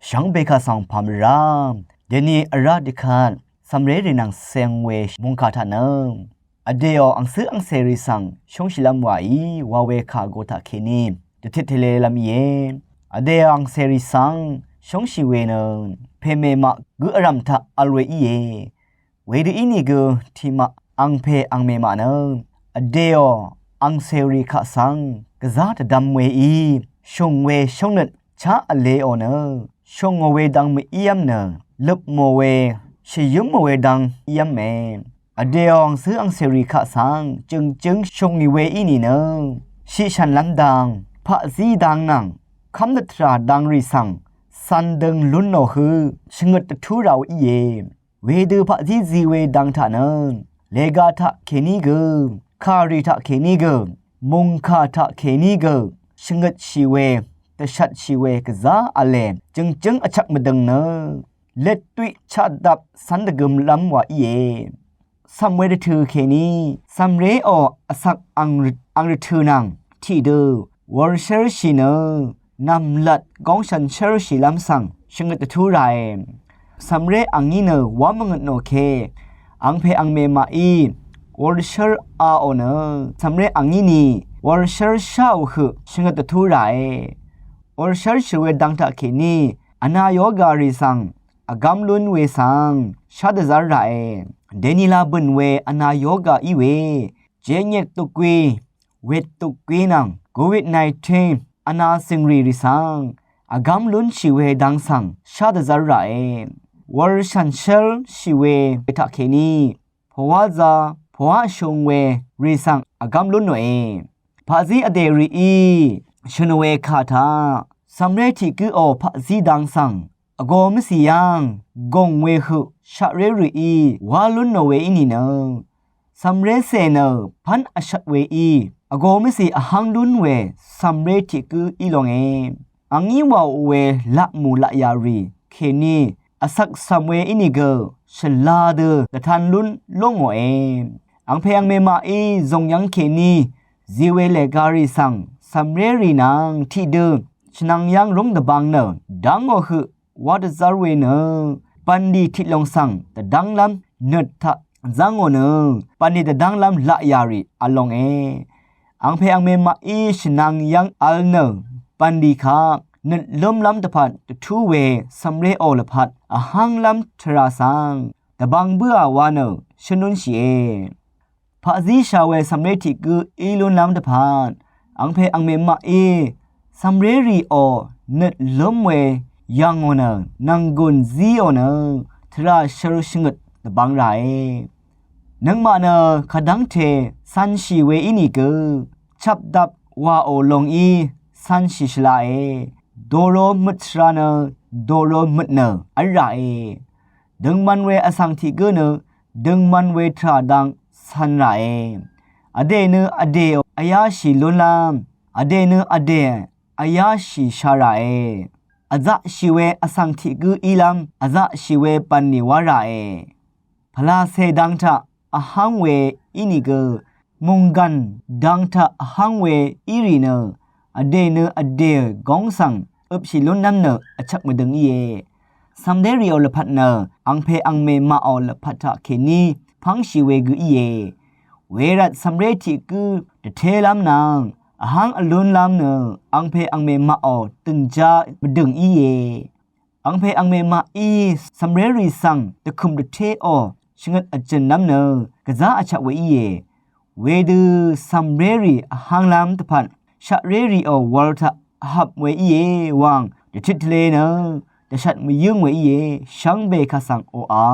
ช่างเบคาสังพามรามเดนีอาราดิคานสำเร็จนังเซงเวมุงคาทานังอเดียวอังซื้ออังเซริสังชงชิลามวาอีวาเวคาโกตาเคนีจะทิทเลลามเยอเดียวอังเซริสังชงชิเวนเพเมมากุอรัมทาอัลเวอีเยเวดีอินิกุทิมาอังเพอังเมมานังอเดียวอังเซริคาสังกะซาตดัมเวอีชงเวชงนัดชาอเลโอเนชงเวดังมีเอี่ยมเนลุบโมเวชิยุมโมเวดังเอี่ยมแมอเดียงซื้ออังเซริคาสังจึงชงนิเวอีนี่เนชิชันลันดังพระซีดังนังคำนัตราดังริสังสันดึงลุนโนฮือชงดทุเราอีเยเวดูพระซีเวดังทานังเลกาทะเคนิกคาริทะเคนิกมุงคาทะเคนิกชงดชีเวแต่ชัดชีเวกซาอเลนจึงอชักมาดังเนเล็ดตุยชัดดับสันดกึมลำว่าเยซัมเวดถือเคนีซัมเรออสักอังริถือนังที่เดอวอร์เชอร์ชีเนนำลัดกองฉันเชอร์ชีลำสังชงกตทุไรซัมเรอังนี้เนวามังโนเคอังเพอังเมมาอีวอร์เชอร์อาโอเนซัมเรอังนี้นีวอร์เชอร์ชาวคือชงกตทุไรวอร์เชอร์ชเวดังตะเคนีอนายโการิสังอากำลุนเวสังชาดซาไรเดนิลาบุนเวอนายกาอีเวเจเนตุกวีเวตุกวีนังโควิด-19อนาสิงรีริสังอากำลุนชิเวดังสังชาดซาไรวอร์ชันเชลชิเวตะเคนีพวาซาพวาชงเวริสังอากำลุนโนเอพาซีอเดรีอีชนเวคาทาสัมเรติกือโอพะซีดังสังอโกมสิยังกงเวหุชะเรรีอีวาลุนโนเวอินีเนสัมเรเซเนพันอชัดเวอีอโกมสิอหังลุนเวสัมเรติกืออีลงเออังอีวาเวละมูละยารีเคนีอสักสัมเวอินีเกฉลาเดตะทันลุนลงโมเออังเพยังเมมาอีซงยังเคนีซีเวเลการิสังสัมเรรีนางที่เดิมฉนังยังลงตะบังเนดังโอคือวาดซาเวเนปันดีทิลงสังตะดังลำเนทะจังโอเนปันดีตะดังลำละยารีอลงเออังเพอังเมมาอีฉนังยังอัลเนปันดีคาเนลมลำตะพัดตะทูเวสัมเรโอละพัดอหังลำทราสังตะบังเบื่อวาเนชนุนเชพะซีชาเวสัมเรติกืออีลุนลำตะพัดอังเพอังเมมาอีสัมเรรีโอเนลมเวยังโอเนนังกุนซีโอเนทราชรุชงดตะบังไรนังมาเนขดังเทสันชีเวอินิกือชับดับวาโอลงอีสันชิชลาเอโดโรมุตราเนโดโรมุตเนอะไรดึงมันเวอสังทิกือเนดึงมันเวทราดังสันไรอเดเนอเดอายาชิลุลามอเดเนอเดอายาชิชาไรอาจะชิเวอสังทิกืออีลัมอาจะชิเวปันนิวาราเอพลาเซดังทะอหังเวอินิกมุงกันดังทะอหังเวอิริเนอเดเนอเดกองสังอุบชิลุนนัมเนอชักมะดึงเยซัมเดริโอละพัดเนอังเพอังเมมาออละพัดทะเคนีพังชิเวกือเยเวรัตซัมเรติกือเดเทลัมนางอหังอลุนลำเนอังเพอังเมมาออตึงจามดึงอีเยอังเพอังเมมาอีสัมเรรีสังตะคุมตะเทอชงดอจันน้ำเนกะซาอชะเวอีเยเวดูสัมเรรีอหังลำตะพันชะเรรีอวอลทะหับเวอีเยวังเดทิทเลเนแต่ชัดไม่ยึงเวอีเยชังเบคาสังโออา